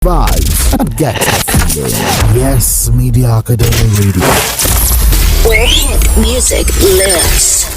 vibes, and get happy. Yes Media Academy Radio. Where hit music lives.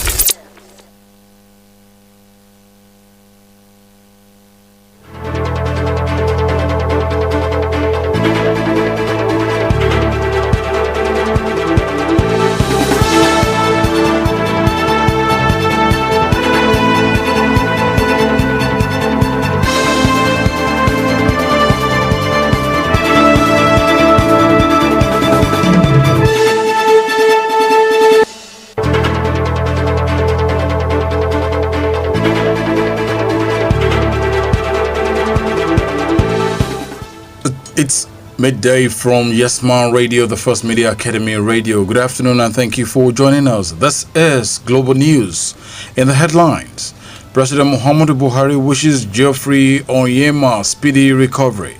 It's midday from Yesman Radio, the First Media Academy Radio. Good afternoon and thank you for joining us. This is Global News. In the headlines, President Muhammadu Buhari wishes Geoffrey Onyema speedy recovery.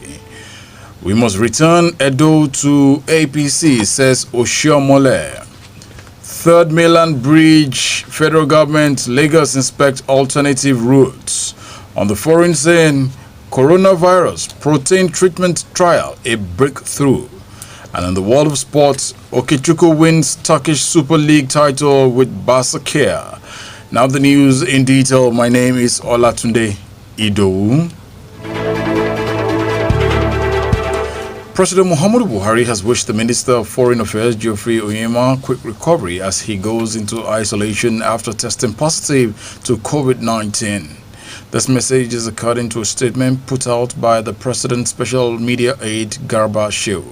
We must return Edo to APC, says Oshiomhole. Third mainland bridge, federal government, Lagos inspect alternative routes. On the foreign scene, coronavirus protein treatment trial, a breakthrough. And in the world of sports, Okechukwu wins Turkish Super League title with Basakir. Now the news in detail. My name is Olatunde Idowu. President Muhammadu Buhari has wished the Minister of Foreign Affairs, Geoffrey Onyema, quick recovery as he goes into isolation after testing positive to COVID-19. This message is according to a statement put out by the President's special media aide, Garba Shehu.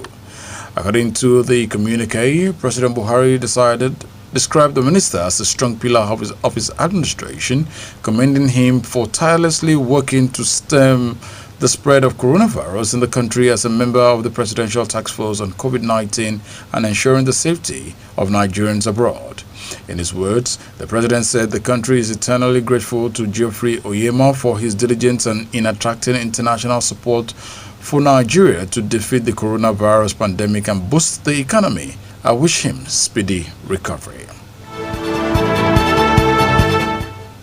According to the communique, President Buhari described the minister as a strong pillar of his administration, commending him for tirelessly working to stem the spread of coronavirus in the country as a member of the Presidential Task Force on COVID-19 and ensuring the safety of Nigerians abroad. In his words, the president said the country is eternally grateful to Geoffrey Onyema for his diligence in attracting international support for Nigeria to defeat the coronavirus pandemic and boost the economy. I wish him speedy recovery.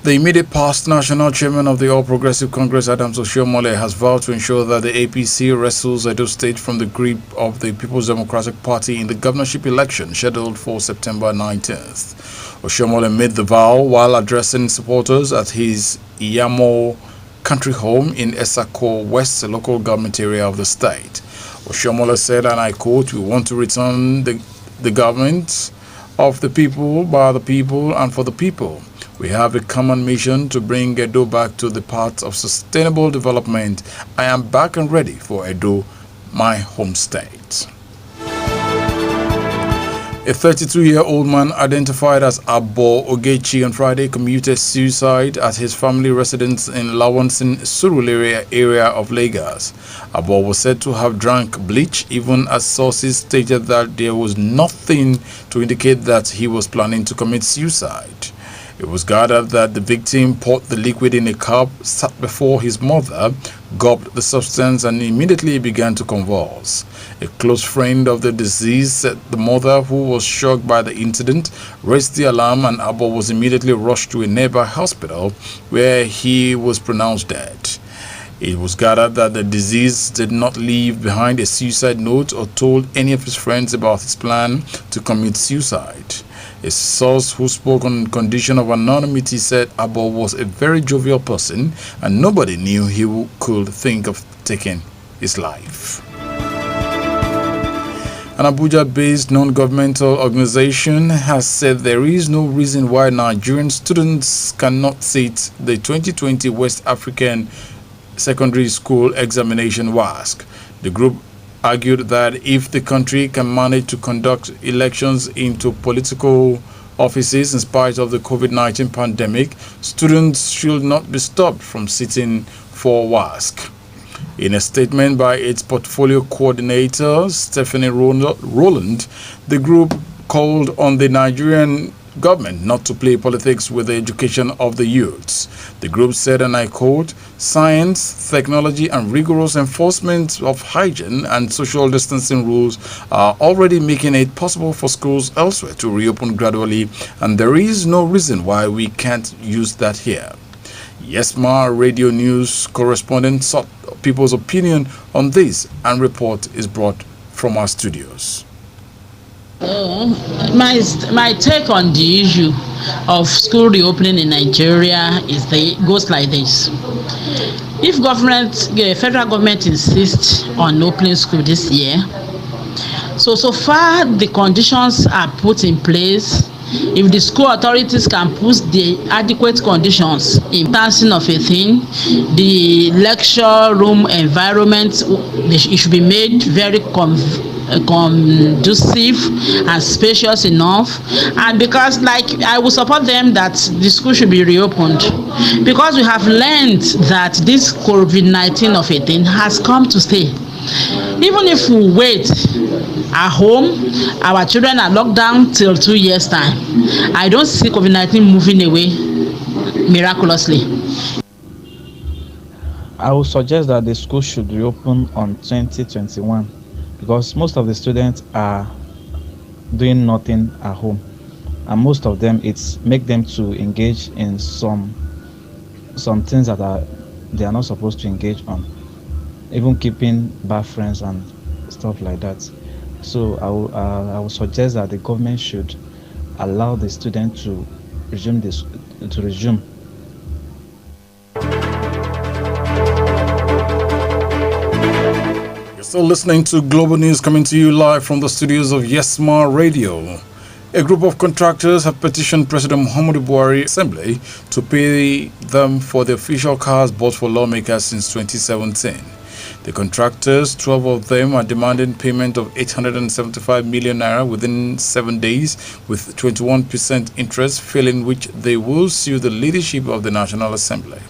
The immediate past national chairman of the All Progressive Congress, Adams Oshiomhole, has vowed to ensure that the APC wrestles Edo State from the grip of the People's Democratic Party in the governorship election scheduled for September 19th. Oshiomhole made the vow while addressing supporters at his Iyamo country home in Esako West, local government area of the state. Oshiomhole said, and I quote, "We want to return the government of the people, by the people, and for the people. We have a common mission to bring Edo back to the path of sustainable development. I am back and ready for Edo, my home state." A 32-year-old man identified as Abo Ogechi on Friday committed suicide at his family residence in Lawansin, Surulere area of Lagos. Abo was said to have drank bleach, even as sources stated that there was nothing to indicate that he was planning to commit suicide. It was gathered that the victim poured the liquid in a cup, sat before his mother, gulped the substance, and immediately began to convulse. A close friend of the deceased said the mother, who was shocked by the incident, raised the alarm, and Abo was immediately rushed to a nearby hospital where he was pronounced dead. It was gathered that the deceased did not leave behind a suicide note or told any of his friends about his plan to commit suicide. A source who spoke on condition of anonymity said Abo was a very jovial person and nobody knew he could think of taking his life. An Abuja-based non-governmental organization has said there is no reason why Nigerian students cannot sit the 2020 West African Secondary School Examination WASC. The group argued that if the country can manage to conduct elections into political offices in spite of the COVID-19 pandemic, students should not be stopped from sitting for WASC. In a statement by its portfolio coordinator, Stephanie Rowland, the group called on the Nigerian government not to play politics with the education of the youths. The group said, and I quote, "Science, technology, and rigorous enforcement of hygiene and social distancing rules are already making it possible for schools elsewhere to reopen gradually, and there is no reason why we can't use that here." Yesma Radio News correspondent people's opinion on this, and report is brought from our studios. My take on the issue of school reopening in Nigeria goes like this. If federal government insists on opening school this year, so far the conditions are put in place. If the school authorities can put the adequate conditions in dancing of a thing, the lecture room environment, it should be made very conducive and spacious enough. And because I will support them that the school should be reopened, because we have learned that this COVID-19 of a thing has come to stay. Even if we wait at home, our children are locked down till 2 years' time. I don't see COVID-19 moving away miraculously. I would suggest that the school should reopen on 2021 because most of the students are doing nothing at home, and most of them it's make them to engage in some things that they are not supposed to engage on, even keeping bad friends and stuff like that. So I would suggest that the government should allow the student to resume You're still listening to Global News coming to you live from the studios of Yesma Radio. A group of contractors have petitioned President Muhammadu Buhari Assembly to pay them for the official cars bought for lawmakers since 2017. The contractors, 12 of them, are demanding payment of 875 million naira within 7 days with 21% interest, failing which they will sue the leadership of the National Assembly.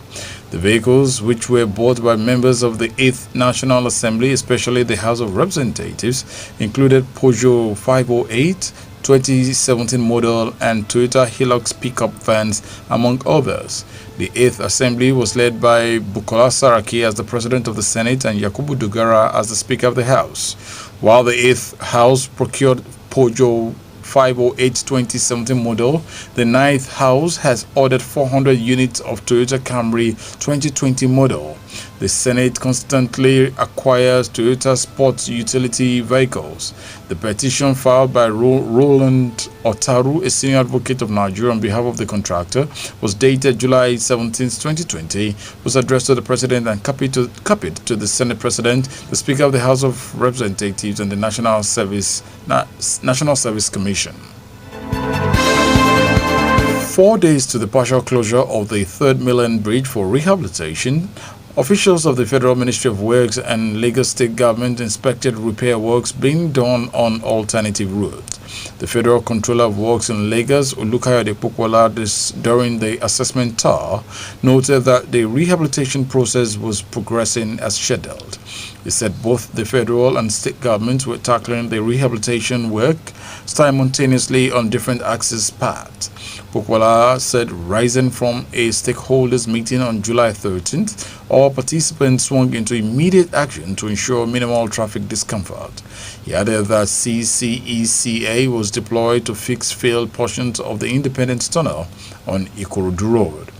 The vehicles, which were bought by members of the 8th National Assembly, especially the House of Representatives, included Peugeot 508, 2017 model and Toyota Hilux pickup vans, among others. The 8th Assembly was led by Bukola Saraki as the President of the Senate and Yakubu Dogara as the Speaker of the House. While the 8th House procured Peugeot 508 2017 model, the 9th House has ordered 400 units of Toyota Camry 2020 model. The Senate constantly acquires Toyota sports utility vehicles. The petition filed by Roland Otaru, a senior advocate of Nigeria on behalf of the contractor, was dated July 17, 2020, was addressed to the President and copied to the Senate President, the Speaker of the House of Representatives, and the National Service Commission. 4 days to the partial closure of the Third Mainland Bridge for rehabilitation, officials of the Federal Ministry of Works and Lagos State Government inspected repair works being done on alternative routes. The Federal Controller of Works in Lagos, Olukayode Popola, during the assessment tour, noted that the rehabilitation process was progressing as scheduled. He said both the federal and state governments were tackling the rehabilitation work simultaneously on different axis paths. Popola said, rising from a stakeholders meeting on July 13th, all participants swung into immediate action to ensure minimal traffic discomfort. He added that CCECA was deployed to fix failed portions of the Independence Tunnel on Ikorodu Road.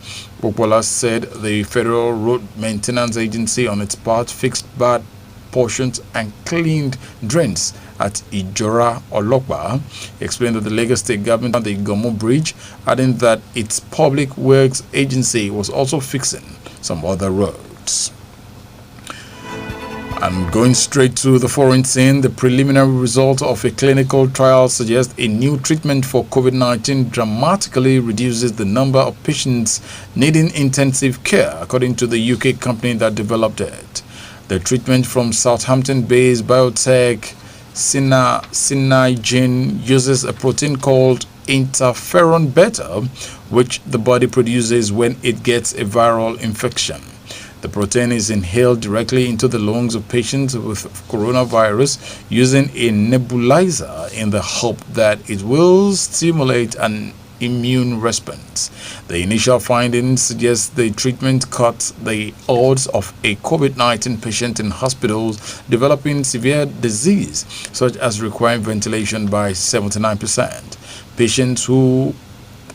Popola said the Federal Road Maintenance Agency on its part fixed bad portions and cleaned drains at Ijora Olokba. He explained that the Lagos State government on the Igomo Bridge, adding that its Public Works Agency was also fixing some other roads. And going straight to the foreign scene, the preliminary result of a clinical trial suggests a new treatment for COVID-19 dramatically reduces the number of patients needing intensive care, according to the UK company that developed it. The treatment from Southampton-based biotech Synagen uses a protein called interferon beta, which the body produces when it gets a viral infection. The protein is inhaled directly into the lungs of patients with coronavirus using a nebulizer in the hope that it will stimulate an immune response. The initial findings suggest the treatment cuts the odds of a COVID-19 patient in hospitals developing severe disease, such as requiring ventilation, by 79%. Patients who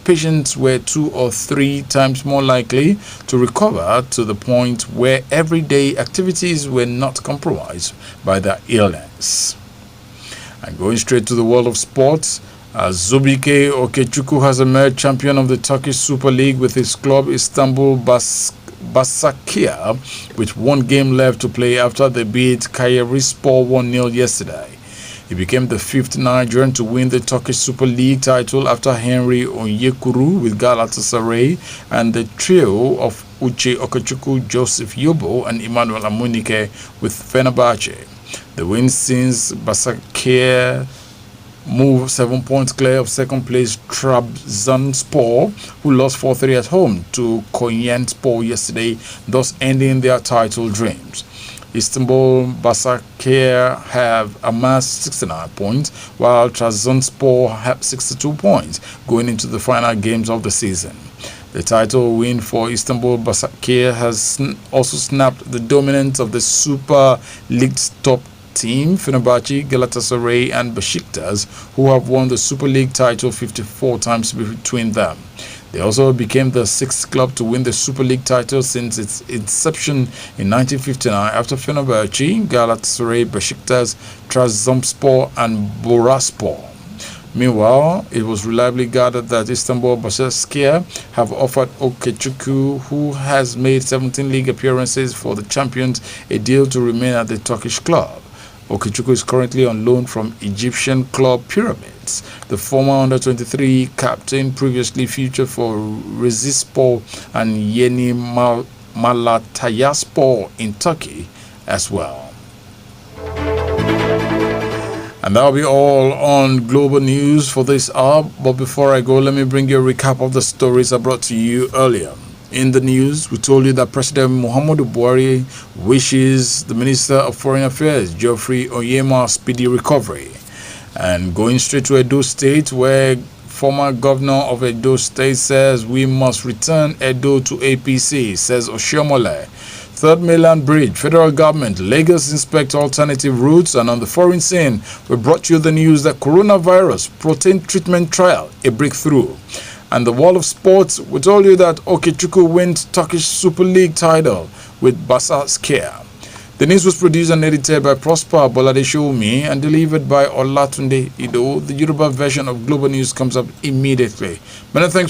patients were 2 or 3 times more likely to recover, to the point where everyday activities were not compromised by their illness. And going straight to the world of sports, Zubike Okechukwu has emerged champion of the Turkish Super League with his club Istanbul Basaksehir, with 1 game left to play after they beat Kayserispor 1-0 yesterday. He became the 5th Nigerian to win the Turkish Super League title after Henry Onyekuru with Galatasaray and the trio of Uche Okechukwu, Joseph Yobo and Emmanuel Amunike with Fenerbahce. The win since Basaksehir moved 7 points clear of second place Trabzonspor, who lost 4-3 at home to Konyaspor yesterday, thus ending their title dreams. Istanbul Basaksehir have amassed 69 points, while Trabzonspor have 62 points going into the final games of the season. The title win for Istanbul Basaksehir has also snapped the dominance of the Super League's top team, Fenerbahce, Galatasaray and Besiktas, who have won the Super League title 54 times between them. They also became the 6th club to win the Super League title since its inception in 1959 after Fenerbahce, Galatasaray, Besiktas, Trabzonspor and Bursaspor. Meanwhile, it was reliably gathered that Istanbul Basaksehir have offered Okechukwu, who has made 17 league appearances for the champions, a deal to remain at the Turkish club. Okechukwu is currently on loan from Egyptian club Pyramids. The former under-23 captain previously featured for Rizespor and Yeni Malatyaspor in Turkey as well. And that'll be all on Global News for this hour. But before I go, let me bring you a recap of the stories I brought to you earlier. In the news, we told you that President Muhammadu Buhari wishes the Minister of Foreign Affairs, Geoffrey Onyema, speedy recovery. And going straight to Edo State, where former governor of Edo State says we must return Edo to APC, says Oshiomhole. Third Mainland Bridge, federal government, Lagos inspect alternative routes. And on the foreign scene, we brought you the news that coronavirus protein treatment trial, a breakthrough. And the world of sports, we told you that Okechukwu wins Turkish Super League title with Basaksehir. The news was produced and edited by Prosper Boladeshomi and delivered by Olatunde Ido. The Yoruba version of Global News comes up immediately. Many thanks